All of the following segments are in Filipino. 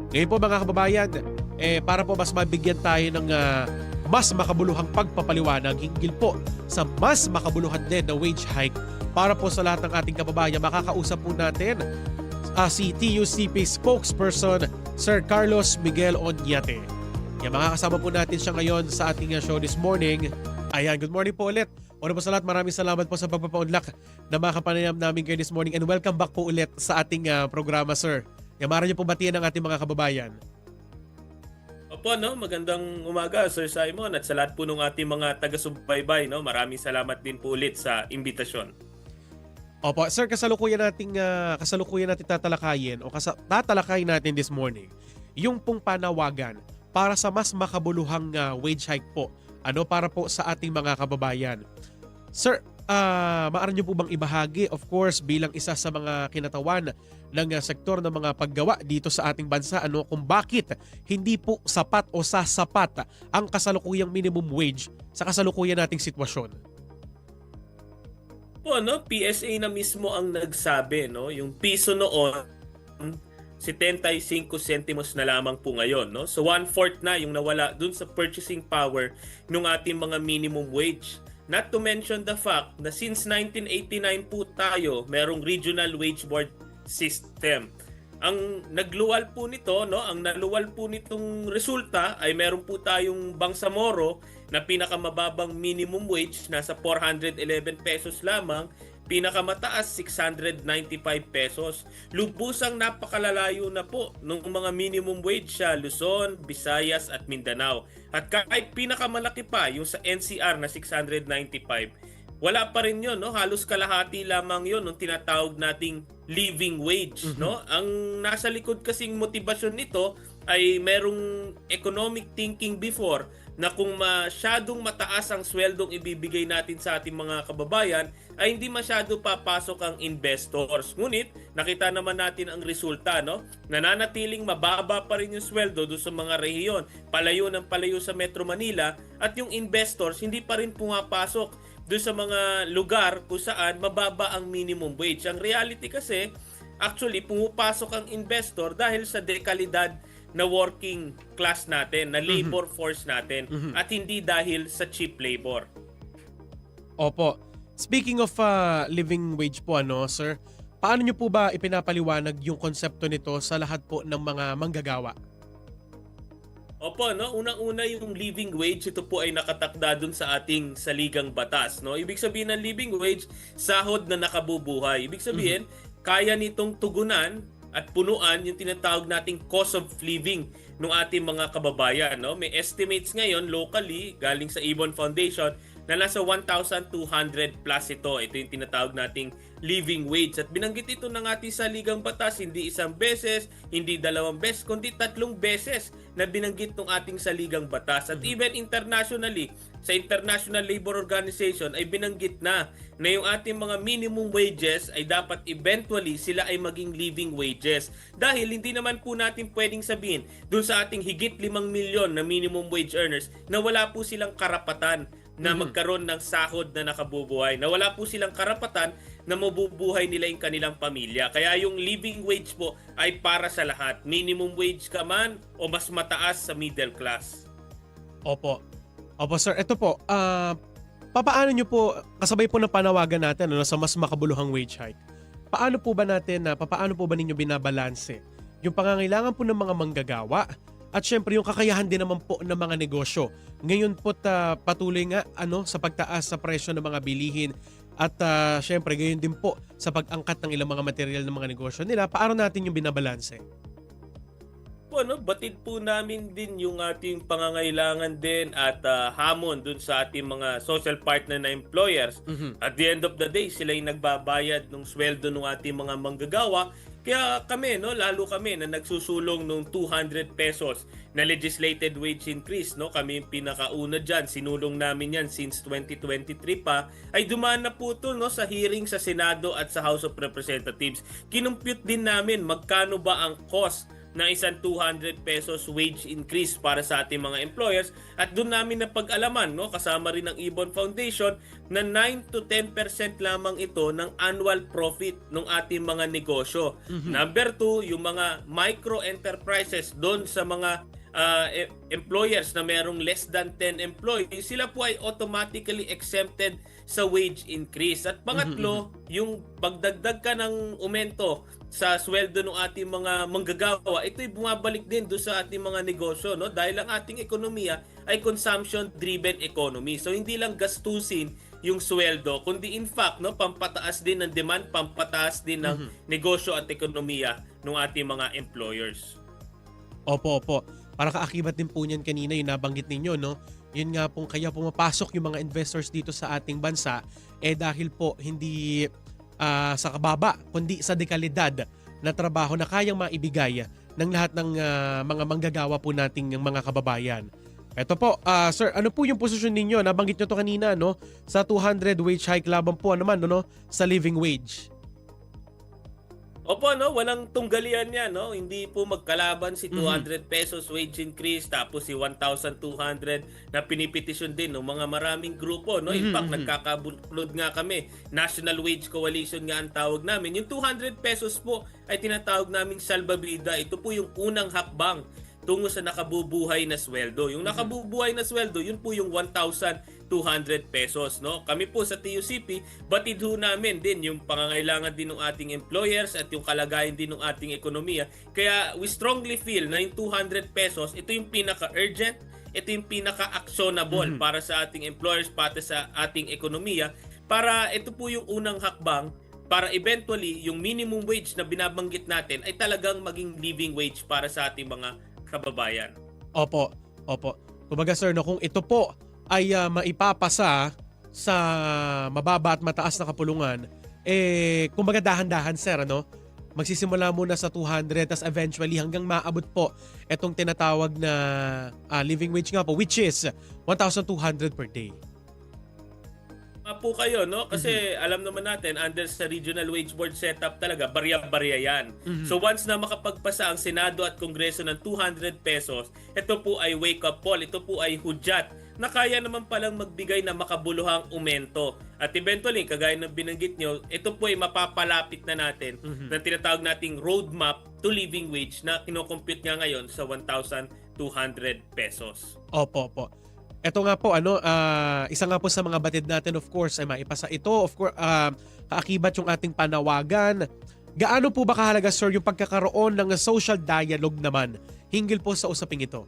Ngayon po mga kababayan, para po mas mabigyan tayo ng mas makabuluhang pagpapaliwanag hinggil po sa mas makabuluhan din na wage hike para po sa lahat ng ating kababayan, makakausap po natin si TUCP spokesperson Sir Carlos Miguel Oñate. Yan, makakasama po natin siya ngayon sa ating show this morning. Ayan, good morning po ulit. Una po sa lahat, maraming salamat po sa pagpapaunlak na makapanayam namin kayo this morning and welcome back po ulit sa ating programa, sir. Yan, maaari niyo po batiyan ang ating mga kababayan. Opo, no? Magandang umaga, Sir Simon, at sa lahat po ng ating mga taga-subaybay, no? Maraming salamat din po ulit sa imbitasyon. Opo, sir, kasalukuyan natin tatalakayin o tatalakayin natin this morning yung pong panawagan para sa mas makabuluhang wage hike po. Ano para po sa ating mga kababayan. Sir, maaari niyo po bang ibahagi, of course, bilang isa sa mga kinatawan ng sektor ng mga paggawa dito sa ating bansa, kung bakit hindi po sapat o sasapat ang kasalukuyang minimum wage sa kasalukuyan nating sitwasyon? Po, no? PSA na mismo ang nagsabi, no? Yung piso noon, 75 centimos na lamang po ngayon, no? So 1/4 na yung nawala dun sa purchasing power ng ating mga minimum wage. Not to mention the fact na since 1989 po tayo, merong regional wage board system. Ang nagluwal po nito, no, ang naluwal po nitong resulta ay meron po tayong Bangsamoro na pinakamababang minimum wage nasa 411 pesos lamang, pinakamataas 695 pesos. Lubusang napakalalayo na po ng mga minimum wage sa Luzon, Visayas at Mindanao. At kahit pinakamalaki pa yung sa NCR na 695, wala pa rin yun, no? Halos kalahati lamang yun ng tinatawag nating living wage, no? Ang nasa likod kasing motibasyon nito ay merong economic thinking before na kung masyadong mataas ang sweldong ibibigay natin sa ating mga kababayan ay hindi masyado papasok ang investors. Ngunit nakita naman natin ang resulta, no? Nananatiling mababa pa rin yung sweldo doon sa mga rehiyon, palayo ng palayo sa Metro Manila, at yung investors hindi pa rin pumapasok doon sa mga lugar kung saan mababa ang minimum wage. Ang reality kasi, actually, pumupasok ang investor dahil sa dekalidad na working class natin, na labor force natin, at hindi dahil sa cheap labor. Opo. Speaking of living wage po, sir, paano nyo po ba ipinapaliwanag yung konsepto nito sa lahat po ng mga manggagawa? Opo, no? Unang-una yung living wage, ito po ay nakatakda dun sa ating saligang batas, no? Ibig sabihin ng living wage, sahod na nakabubuhay. Ibig sabihin, kaya nitong tugunan at punuan yung tinatawag nating cost of living ng ating mga kababayan, no? May estimates ngayon locally galing sa Ibon Foundation na nasa 1,200 plus ito. Ito yung tinatawag nating living wage. At binanggit ito ng ating saligang batas, hindi isang beses, hindi dalawang beses, kundi 3 beses na binanggit ng ating saligang batas. At even internationally, sa International Labor Organization ay binanggit na yung ating mga minimum wages ay dapat eventually sila ay maging living wages. Dahil hindi naman po natin pwedeng sabihin dun sa ating higit 5 milyon na minimum wage earners na wala po silang karapatan na magkaroon ng sahod na nakabubuhay, na wala po silang karapatan na mabubuhay nila yung kanilang pamilya. Kaya yung living wage po ay para sa lahat. Minimum wage ka man o mas mataas sa middle class. Opo. Opo, sir. Ito po, papaano nyo po, kasabay po ng panawagan natin sa mas makabuluhang wage hike, paano po ba ninyo binabalanse yung pangangailangan po ng mga manggagawa at syempre yung kakayahan din naman po ng mga negosyo? Ngayon po patuloy nga sa pagtaas sa presyo ng mga bilihin at syempre gayon din po sa pag-angkat ng ilang mga material ng mga negosyo nila. Paano natin yung binabalanse? Po, batid po namin din yung ating pangangailangan din at hamon dun sa ating mga social partner na employers. At the end of the day, sila yung nagbabayad ng sweldo ng ating mga manggagawa. Kaya kami, lalo kami na nagsusulong ng 200 pesos na legislated wage increase, kami yung pinakauna dyan, sinulong namin yan since 2023 pa, ay dumaan na po ito sa hearing sa Senado at sa House of Representatives. Kinumpute din namin magkano ba ang cost ng isang 200 pesos wage increase para sa ating mga employers, at doon namin napag-alaman, no, kasama rin ng Ibon Foundation, na 9 to 10% lamang ito ng annual profit ng ating mga negosyo. Number 2, yung mga micro enterprises doon sa mga employers na merong less than 10 employees, sila po ay automatically exempted sa wage increase. At pangatlo, yung pagdagdag ka ng aumento sa sweldo ng ating mga manggagawa, ito'y bumabalik din doon sa ating mga negosyo, no? Dahil ang ating ekonomiya ay consumption-driven economy. So hindi lang gastusin yung sweldo, kundi in fact, no, pampataas din ng demand, pampataas din ng negosyo at ekonomiya ng ating mga employers. Opo. Para kaakibat din po niyan kanina yung nabanggit ninyo, no? Yun nga pong kaya pumapasok yung mga investors dito sa ating bansa dahil po hindi sa kababa kundi sa dekalidad na trabaho na kayang maibigay ng lahat ng mga manggagawa po nating mga kababayan. Ito po, sir, ano po yung posisyon ninyo? Nabanggit nyo to kanina, no? Sa 200 wage hike laban po naman, no? Sa living wage. Opo, no, walang tunggalian yan, no. Hindi po magkalaban si 200 pesos wage increase tapos si 1,200 na pinipetisyon din ng mga maraming grupo, no. In fact, nagkakabulod nga kami. National Wage Coalition nga ang tawag namin. Yung 200 pesos po ay tinatawag naming salbabida. Ito po yung unang hakbang tungo sa nakabubuhay na sweldo. Yung nakabubuhay na sweldo, yun po yung 1,200 pesos, no? Kami po sa TUCP, batid ho namin din yung pangangailangan din ng ating employers at yung kalagayan din ng ating ekonomiya. Kaya we strongly feel na yung 200 pesos, ito yung pinaka-urgent, ito yung pinaka-actionable para sa ating employers, pati sa ating ekonomiya, para ito po yung unang hakbang para eventually yung minimum wage na binabanggit natin ay talagang maging living wage para sa ating mga kababayan. Opo. Kumbaga sir, no, kung ito po ay maipapasa sa mababa at mataas na kapulungan, kumbaga dahan-dahan sir, ano? Magsisimula muna sa 200 tas eventually hanggang maabot po itong tinatawag na living wage nga po, which is 1,200 per day. Po kayo, no? Kasi alam naman natin, under sa Regional Wage Board setup talaga, barya-barya yan. So once na makapagpasa ang Senado at Kongreso ng 200 pesos, ito po ay wake-up call, ito po ay hudyat na kaya naman palang magbigay na makabuluhang aumento. At eventually, kagaya ng binanggit nyo, ito po ay mapapalapit na natin na tinatawag nating roadmap to living wage na kinocompute nga ngayon sa 1,200 pesos. Opo. Ito nga po, isa nga po sa mga batid natin, of course, ay maipasa ito. Of course, kaakibat yung ating panawagan. Gaano po ba kahalaga, sir, yung pagkakaroon ng social dialogue naman hinggil po sa usaping ito?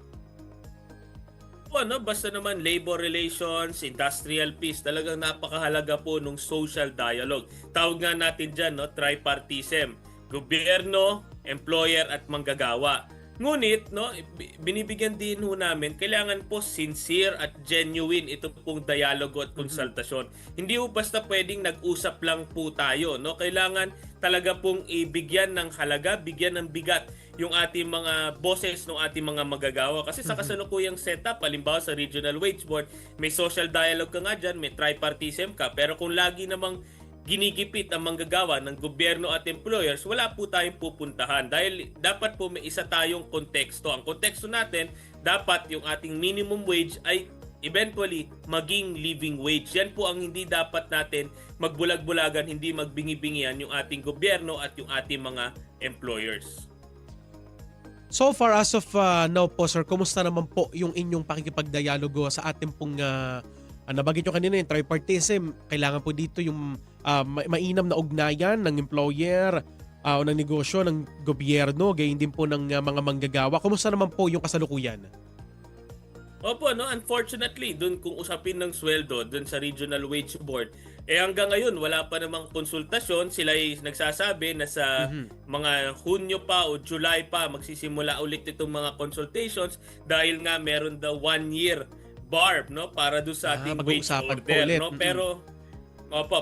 Basta naman labor relations, industrial peace, talagang napakahalaga po ng social dialogue. Tawag nga natin dyan, no, tripartism. Gobyerno, employer at manggagawa. Ngunit, no, binibigyan din ho namin, kailangan po sincere at genuine ito pong dialogo at konsultasyon. Hindi po basta pwedeng nag-usap lang po tayo, no? Kailangan talaga pong ibigyan ng halaga, bigyan ng bigat yung ating mga boses ng ating mga magagawa. Kasi sa kasalukuyang setup, halimbawa sa Regional Wage Board, may social dialogue ka nga dyan, may tripartism ka, pero kung lagi namang ginigipit ang manggagawa ng gobyerno at employers, wala po tayong pupuntahan dahil dapat po may isa tayong konteksto. Ang konteksto natin, dapat yung ating minimum wage ay eventually maging living wage. Yan po ang hindi dapat natin magbulag-bulagan, hindi magbingi-bingian yung ating gobyerno at yung ating mga employers. So far as of now po, sir, kumusta naman po yung inyong pakikipagdialogo sa ating pong nabanggit nyo kanina yung tripartism? Kailangan po dito yung mainam na ugnayan ng employer o ng negosyo, ng gobyerno, gayon din po ng mga manggagawa. Kumusta naman po yung kasalukuyan? Opo, no, unfortunately, dun kung usapin ng sweldo dun sa Regional Wage Board, hanggang ngayon wala pa namang konsultasyon. Sila ay nagsasabi na sa mga Hunyo pa o July pa magsisimula ulit itong mga consultations dahil nga meron the 1 year bar, no, para do sa ating wage order, no,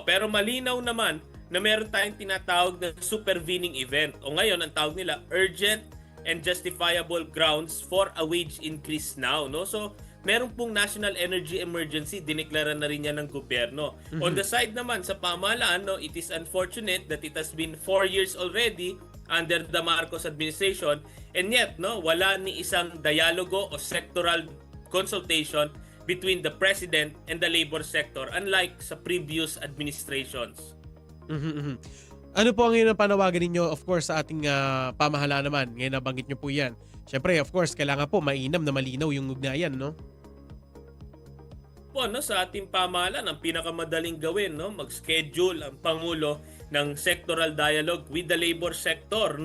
pero malinaw naman na meron tayong tinatawag na supervening event, o ngayon ang tawag nila urgent and justifiable grounds for a wage increase now, no. So meron pong national energy emergency, dineklara na rin yan ng gobyerno. On the side naman sa pamahalaan, no, it is unfortunate that it has been 4 years already under the Marcos administration, and yet wala ni isang dialogo o sectoral consultation between the president and the labor sector, unlike sa previous administrations. Ano po ang ngayon ang panawagan ninyo, of course, sa ating pamahalaan naman? Ngayon nabanggit nyo po yan. Siyempre, of course, kailangan po mainam na malinaw yung ugnayan, no? Po, sa ating pamahalaan, ang pinakamadaling gawin, mag-schedule ang Pangulo ng sectoral dialogue with the labor sector.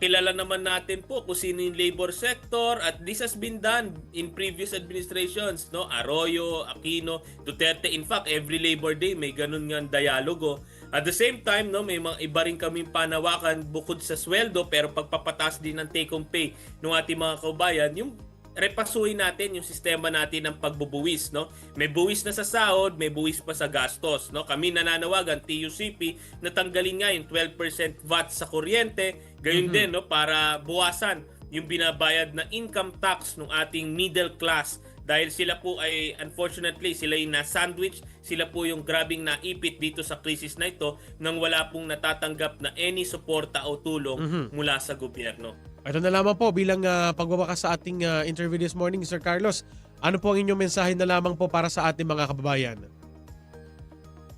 Kilala naman natin po kung sino yung labor sector, at this has been done in previous administrations. Arroyo, Aquino, Duterte. In fact, every Labor Day may ganun nga dialogo. At the same time, may mga iba rin kaming panawakan bukod sa sweldo, pero pagpapatas din ng take-home pay ng ating mga kabayan, yung repasuhin natin yung sistema natin ng pagbubuwis. May buwis na sa sahod, may buwis pa sa gastos. Kami nananawagan, TUCP, natanggalin nga yung 12% VAT sa kuryente, gayon din para buwasan yung binabayad na income tax ng ating middle class. Dahil sila po ay, unfortunately, sila yung na-sandwich, sila po yung grabing naipit dito sa krisis na ito nang wala pong natatanggap na any suporta o tulong mula sa gobyerno. Ito na lamang po bilang pagbabakas sa ating interview this morning, Sir Carlos. Ano po ang inyong mensahe na lamang po para sa ating mga kababayan?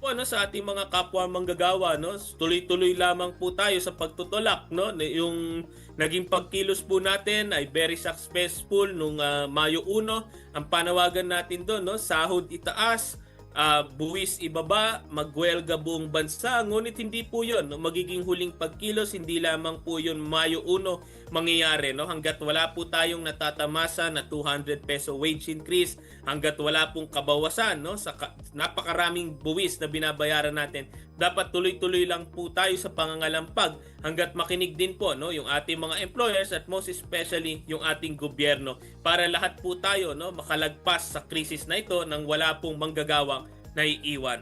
Po, sa ating mga kapwa manggagawa, tuloy-tuloy lamang po tayo sa pagtutulak. Yung naging pagkilos po natin ay very successful nung Mayo 1. Ang panawagan natin doon, sahod itaas, buwis ibaba, magwelga buong bansa. Ngunit hindi po yun. Magiging huling pagkilos, hindi lamang po yun Mayo 1 mangyayari. Hanggat wala po tayong natatamasa na 200 peso wage increase, hanggat wala pong kabawasan sa napakaraming buwis na binabayaran natin, dapat tuloy-tuloy lang po tayo sa pangangalampag hanggat makinig din po yung ating mga employers at most especially yung ating gobyerno, para lahat po tayo makalagpas sa krisis na ito nang wala pong manggagawang naiiwan.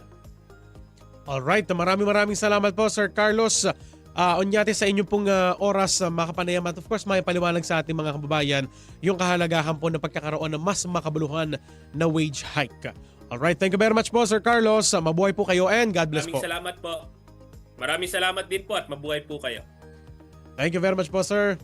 Alright, maraming salamat po, Sir Carlos. Onyate sa inyong pong oras makapanayam at of course may paliwanag sa ating mga kababayan yung kahalagahan po ng pagkakaroon ng mas makabuluhan na wage hike. Alright, thank you very much po, Sir Carlos. Mabuhay po kayo and God bless po. Maraming salamat po. Maraming salamat din po at mabuhay po kayo. Thank you very much po, sir.